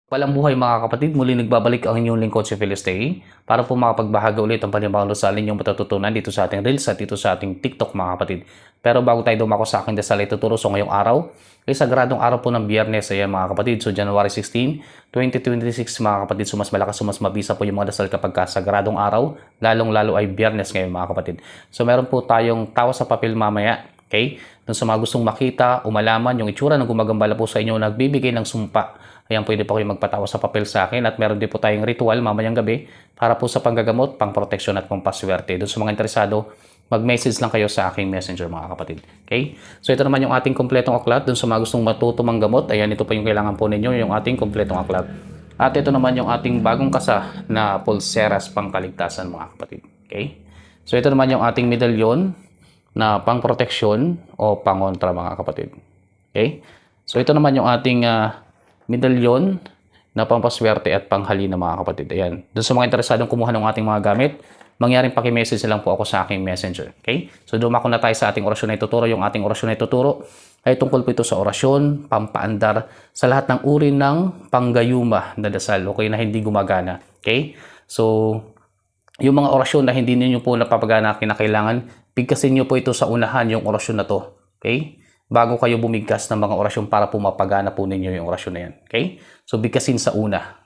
Palang buhay mga kapatid, muli nagbabalik ang inyong lingkod si Philistine para po makapagbahagi ulit ang panibang sa inyong matututunan dito sa ating Reels at dito sa ating TikTok mga kapatid. Pero bago tayo dumako sa aking dasal ituturo so ngayong araw, ay sagradong araw po ng Biyernes ayan mga kapatid. So January 16, 2026 mga kapatid. So mas malakas so mas mabisa po yung mga dasal kapag sagradong araw, lalong-lalo ay Biyernes ngayon mga kapatid. So meron po tayong tawa sa papel mamaya. Okay? Doon sa mga gustong makita o malaman yung itsura ng gumagambala po sa inyo nagbibigay ng sumpa. Ayan, pwede po kayo magpatawa sa papel sa akin at meron din po tayong ritual mamayang gabi para po sa panggagamot, pangproteksyon at pampaswerte. Doon sa mga interesado, mag-message lang kayo sa aking messenger mga kapatid. Okay? So ito naman yung ating kompletong aklat. Doon sa mga gustong matuto manggamot, ayan ito po yung kailangan po ninyo, yung ating kompletong aklat. At ito naman yung ating bagong kasa na pulseras pangkaligtasan mga kapatid. Okay? So ito naman yung ating medalyon na pangproteksyon o pangontra mga kapatid. Okay? So ito naman yung ating medalyon na pampaswerte at panghalina mga kapatid. Ayan. Doon sa mga interesadong kumuha ng ating mga gamit, mangyaring paki-message lang po ako sa aking messenger. Okay? So dumako na tayo sa ating orasyon na ituturo. Yung ating orasyon na ituturo ay tungkol po ito sa orasyon, pampaandar sa lahat ng uri ng panggayuma na dasal. Okay? Na hindi gumagana. Okay? So yung mga orasyon na hindi ninyo po napapagana kinakailangan, bigkasin nyo po ito sa unahan yung orasyon na to. Okay? Bago kayo bumigkas ng mga orasyon para po mapagana po ninyo yung orasyon na yan. Okay? So, bigkasin sa una.